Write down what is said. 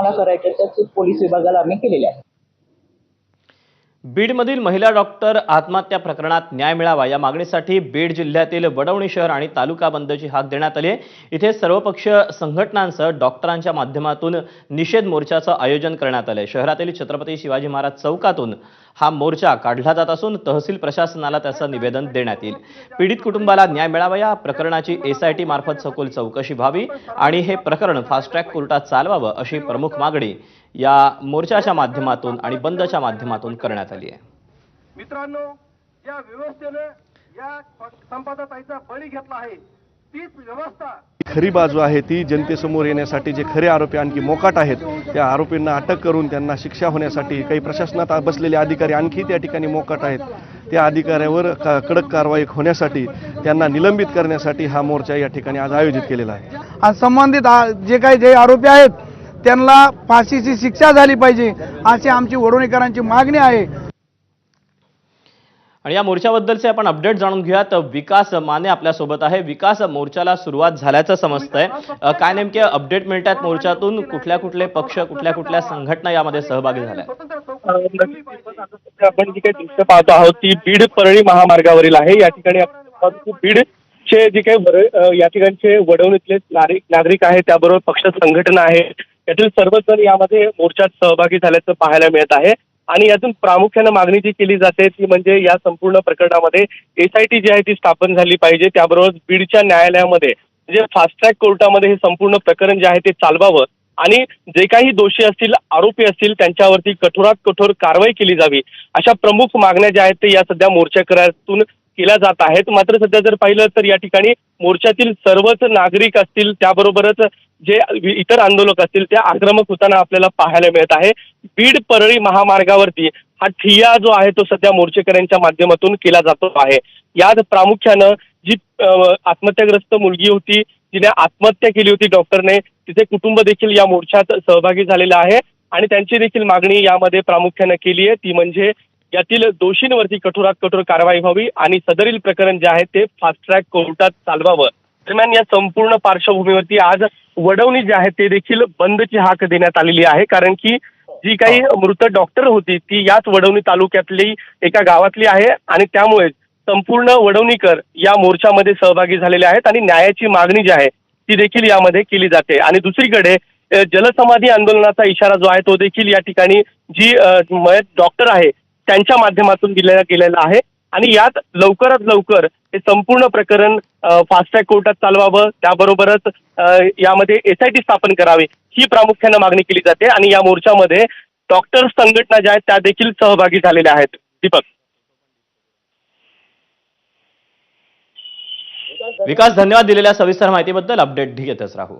आम्हाला करायच्या त्या सूट पोलीस विभागाला आम्ही केलेल्या आहेत. बीडमधील महिला डॉक्टर आत्महत्या प्रकरणात न्याय मिळावा या मागणीसाठी बीड जिल्ह्यातील वडवणी शहर आणि तालुका बंदची हाक देण्यात आली आहे. इथे सर्वपक्षीय संघटनांसह डॉक्टरांच्या माध्यमातून निषेध मोर्चाचं आयोजन करण्यात आले. शहरातील छत्रपती शिवाजी महाराज चौकातून हा मोर्चा काढला जात असून तहसील प्रशासनाला त्याचं निवेदन देण्यात येईल. पीडित कुटुंबाला न्याय मिळावा, या प्रकरणाची SIT मार्फत सखोल चौकशी व्हावी आणि हे प्रकरण फास्ट ट्रॅक कोर्टात चालवावं अशी प्रमुख मागणी या मोर्चाच्या माध्यमातून आणि बंदच्या माध्यमातून करण्यात आली आहे. मित्रांनो, या व्यवस्थेने या संपादकाचा बळी घेतला आहे, तीच व्यवस्था खरी बाजू आहे ती जनतेसमोर येण्यासाठी जे खरे आरोपी आणखी मोकाट आहेत त्या आरोपींना अटक करून त्यांना शिक्षा होण्यासाठी काही प्रशासनात बसलेले अधिकारी आणखी त्या ठिकाणी मोकाट आहेत. त्या अधिकाऱ्यावर कडक कारवाई होण्यासाठी त्यांना निलंबित करण्यासाठी हा मोर्चा या ठिकाणी आज आयोजित केलेला आहे. आणि संबंधित जे आरोपी आहेत त्यांना फाशीची शिक्षा झाली पाहिजे अशी आमची वडवणीकरांची मागणी आहे. आणि या मोर्चाबद्दलचे आपण अपडेट जाणून घेऊयात. विकास माने आपल्या सोबत आहे. विकास, मोर्चाला सुरुवात झाल्याचं समजतंय, काय नेमके अपडेट मिळतात मोर्चातून? कुठले पक्ष, कुठल्या संघटना यामध्ये सहभागी झाल्या? आपण जी काही दृश्य पाहतो आहोत ती बीड परळी महामार्गावरील आहे. या ठिकाणी बीडचे जे काही या ठिकाणचे वडवणीतले नागरिक आहेत, त्याबरोबर पक्ष संघटना आहे, यातील सर्वच जण यामध्ये मोर्चात सहभागी झाल्याचं पाहायला मिळत आहे. आणि यातून प्रामुख्याने मागणी जी केली जाते ती म्हणजे या संपूर्ण प्रकरणामध्ये SIT जी आहे ती स्थापन झाली पाहिजे. त्याबरोबर बीडच्या न्यायालयामध्ये म्हणजे फास्ट ट्रॅक कोर्टामध्ये हे संपूर्ण प्रकरण जे आहे ते चालवावं आणि जे काही दोषी असतील, आरोपी असतील, त्यांच्यावरती कठोरात कठोर कारवाई केली जावी, अशा प्रमुख मागण्या ज्या आहेत ते या सध्या मोर्चेकऱ्यातून केल्या जात आहेत. मात्र सध्या जर पाहिलं तर या ठिकाणी मोर्चातील सर्वच नागरिक असतील, त्याबरोबरच जे इतर आंदोलक असतील ते आक्रमक होताना आपल्याला पाहायला मिळत आहे. बीड परळी महामार्गावरती हा ठिय्या जो आहे तो सध्या मोर्चेकऱ्यांच्या माध्यमातून केला जातो आहे. यात प्रामुख्यानं जी आत्महत्याग्रस्त मुलगी होती, जिने आत्महत्या केली होती डॉक्टरने, तिचे कुटुंब देखील या मोर्चात सहभागी झालेलं आहे आणि त्यांची देखील मागणी यामध्ये प्रामुख्यानं केली आहे. ती म्हणजे यातील दोषींवरती कठोरात कठोर कारवाई व्हावी आणि सदरील प्रकरण जे आहे ते फास्ट ट्रॅक कोर्टात चालवावं. दरम्यान या संपूर्ण पार्श्वभूमीवरती आज वडवणी जे आहे ते देखील बंदची हाक देण्यात आलेली आहे, कारण की जी काही मृत डॉक्टर होती ती याच वडवणी तालुक्यातली एका गावातली आहे आणि त्यामुळे संपूर्ण वडवणीकर या मोर्चामध्ये सहभागी झालेले आहेत आणि न्यायाची मागणी जी आहे ती देखील यामध्ये केली जाते. आणि दुसरीकडे जलसमाधी आंदोलनाचा इशारा जो आहे तो देखील या ठिकाणी जी डॉक्टर आहे त्यांच्या माध्यमातून दिला गेलेला आहे आणि यात लवकरात लवकर हे संपूर्ण प्रकरण फास्ट ट्रॅक कोर्टात चालवावं, त्याबरोबरच यामध्ये SIT स्थापन करावी ही प्रामुख्यानं मागणी केली जाते आणि या मोर्चामध्ये डॉक्टर संघटना ज्या आहेत त्या देखील सहभागी झालेल्या आहेत. दीपक. विकास, धन्यवाद दिलेल्या सविस्तर माहितीबद्दल. अपडेट घेतच राहू.